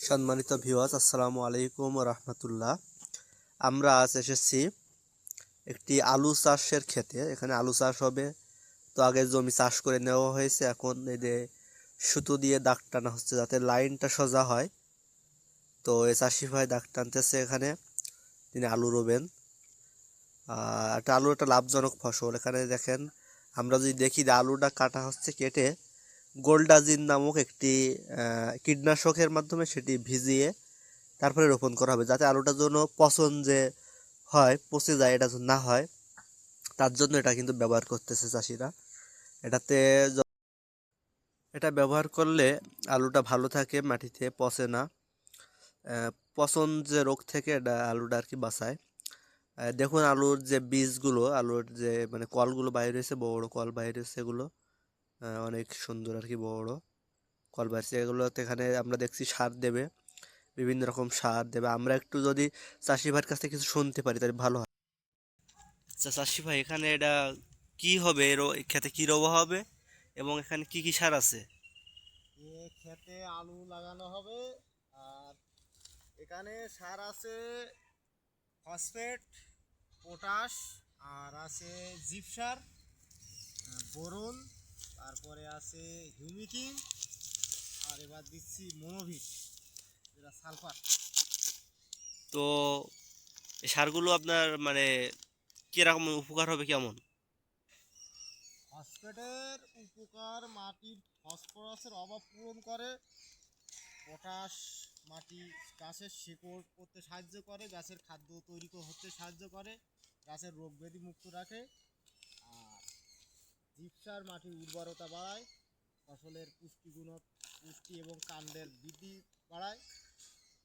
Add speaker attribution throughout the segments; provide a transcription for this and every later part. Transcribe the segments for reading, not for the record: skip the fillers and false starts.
Speaker 1: সম্মানিত ভিউয়ার্স, আসসালামু আলাইকুম রাহমাতুল্লাহ। আমরা আজ এসেছি একটি আলু চাষের ক্ষেতে। এখানে আলু চাষ হবে। তো আগে জমি চাষ করে নেওয়া হয়েছে, এখন এই যে সুতো দিয়ে দাগ টানা হচ্ছে যাতে লাইনটা সোজা হয়। তো এই চাষি ভাই দাগ টানতেছে, এখানে তিনি আলু রোবেন। একটা আলু একটা লাভজনক ফসল। এখানে দেখেন, আমরা যদি দেখি যে আলুটা কাটা হচ্ছে, কেটে গোল্ডাজিন নামক একটি কীটনাশকের মাধ্যমে সেটি ভিজিয়ে তারপরে রোপণ করা হবে, যাতে আলুটার জন্য পচন যে হয়, পচে যায়, এটা যেন না হয়, তার জন্য এটা কিন্তু ব্যবহার করতেছে চাষিরা। এটাতে এটা ব্যবহার করলে আলুটা ভালো থাকে, মাটিতে পচে না। পচন যে রোগ থেকে এটা আলুটা আর কি বাঁচায়। দেখুন আলুর যে বীজগুলো, আলুর যে মানে কলগুলো বাইরে হয়েছে, বড় বড় কল বাইরে হয়েছে, এগুলো অনেক সুন্দর আর কি, বড় বড় কল বাইরেছে। এগুলোতে এখানে আমরা দেখছি সার দেবে, বিভিন্ন রকম সার দেবে। আমরা একটু যদি চাষি ভাইয়ের কাছ থেকে কিছু শুনতে পারি তাহলে ভালো হয়। আচ্ছা চাষি ভাই, এখানে এটা কি হবে, এই ক্ষেতে কি রোপা হবে এবং এখানে কি কি সার আছে?
Speaker 2: ক্ষেতে আলু লাগানো হবে। আর এখানে সার আছে ফসফেট, পটাশ, আর আছে জিপসার, বোরন, তারপরে আছে হিউমিকিং, আর এবার দিচ্ছি মনোভিট, যেটা সালফার।
Speaker 1: তো এই সারগুলো আপনার মানে কিরকম উপকার হবে, কেমন?
Speaker 2: ফসফেটের উপকার মাটির ফসফরাসের অভাব পূরণ করে। পটাশ মাটি গাছের শিকড় করতে সাহায্য করে, গাছের খাদ্য তৈরি হতে সাহায্য করে, গাছের রোগ ব্যাধি মুক্ত রাখে। আর জিপসার মাটির উর্বরতা বাড়ায়, ফসলের পুষ্টি এবং কাণ্ডের বৃদ্ধি বাড়ায়।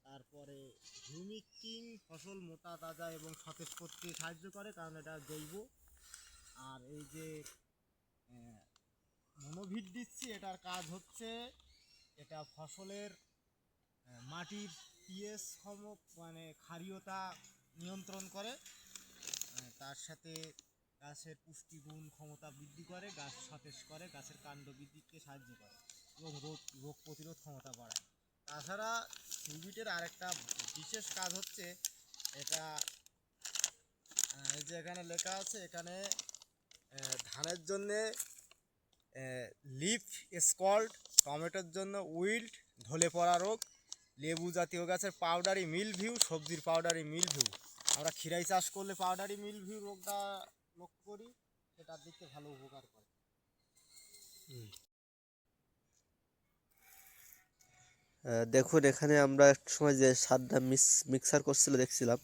Speaker 2: তারপরে হিউমিক কিং ফসল মোটা তাজা এবং সতেজ করতে সাহায্য করে, কারণ এটা জৈব। আর এই যে মনোভিট দিচ্ছি, এটার কাজ হচ্ছে এটা ফসলের মাটির পিএইচ মানে ক্ষারীয়তা নিয়ন্ত্রণ করে। তার সাথে গাছের পুষ্টিগুণ ক্ষমতা বৃদ্ধি করে, গাছ সতেজ করে, গাছের কাণ্ড বৃদ্ধিতে সাহায্য করে এবং রোগ প্রতিরোধ ক্ষমতা বাড়ায়। তাছাড়া হিউমিটের আরেকটা বিশেষ কাজ হচ্ছে, এটা এই যে এখানে লেখা আছে, এখানে ধানের জন্যে লিফ স্পট, টমেটোর জন্য উইল্ট ঢলে পড়া রোগ, লেবু জাতীয় গাছের পাউডারি মিলভিউ, সবজির পাউডারি মিলভিউ। আমরা খিরাই চাষ করলে পাউডারি মিলভিউ রোগটা লক্ষ্য করি, সেটার দিকে ভালো উপকার করে।
Speaker 1: দেখুন এখানে আমরা এক সময় যে সারটা মিক্সার করছিল দেখছিলাম,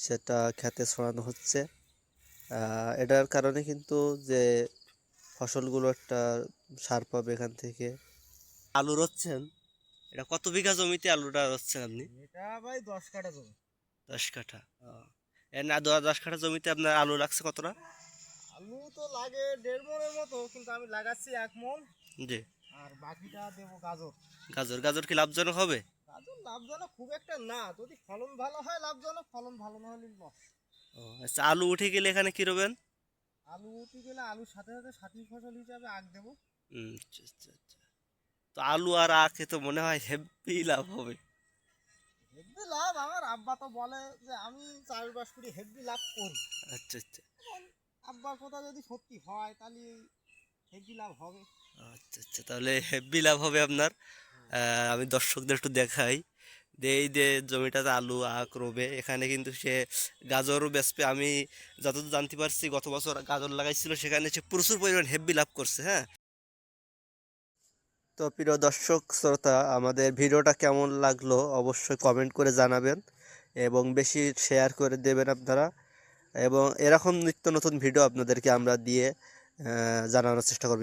Speaker 1: সেটা খেতে ছড়ানো হচ্ছে। এটার কারণে কিন্তু যে ফসলগুলো একটা সার পাবে এখান থেকে। আলু রচ্ছেন, এটা কত বিঘা জমিতে আলুটা রচ্ছেন আপনি?
Speaker 2: এটা ভাই 10 কাঠা জমি।
Speaker 1: 10 কাঠা। এর না, 10 কাঠা জমিতে আপনার আলু লাগছে কতটা?
Speaker 2: আলু তো লাগে 1.5 মনের মতো, কিন্তু আমি লাগাচ্ছি 1 মন।
Speaker 1: জি।
Speaker 2: আর বাকিটা দেবো গাজর।
Speaker 1: গাজর, গাজর কি লাভজনক হবে?
Speaker 2: গাজর লাভজনক খুব একটা না, যদি ফলন ভালো হয় লাভজনক, ফলন ভালো না হলে লস।
Speaker 1: ও আচ্ছা, আলু উঠে গেলে এখানে কি রবেন?
Speaker 2: আলু উঠে গেলে আলুর সাথে সাথে সাথী ফসল হিসাবে আখ দেবো।
Speaker 1: আচ্ছা আচ্ছা আচ্ছা। তো আলু আর আখে তো মনে হয় হেব্বি লাভ হবে।
Speaker 2: হেভি লাভ, আমার আব্বা তো বলে যে আমি চাষবাস করি, হেভি লাভ করি।
Speaker 1: আচ্ছা আচ্ছা
Speaker 2: এখন আব্বার কথা যদি সত্যি হয় তাহলে হেভি লাভ হবে।
Speaker 1: আচ্ছা আচ্ছা, তাহলে হেব্বি লাভ হবে আপনার। আমি দর্শকদের একটু দেখাই যে এই যে জমিটাতে আলু আখ রোবে, এখানে কিন্তু সে গাজরও বেচবে। আমি যতদূর জানতে পারছি, গত বছর গাজর লাগাইছিল, সেখানে সে প্রচুর পরিমাণ হেব্বি লাভ করছে। হ্যাঁ। তো প্রিয় দর্শক শ্রোতা, আমাদের ভিডিওটা কেমন লাগলো অবশ্যই কমেন্ট করে জানাবেন এবং বেশি শেয়ার করে দেবেন আপনারা। এবং এরকম নিত্য নতুন ভিডিও আপনাদেরকে আমরা দিয়ে জানানোর চেষ্টা করব।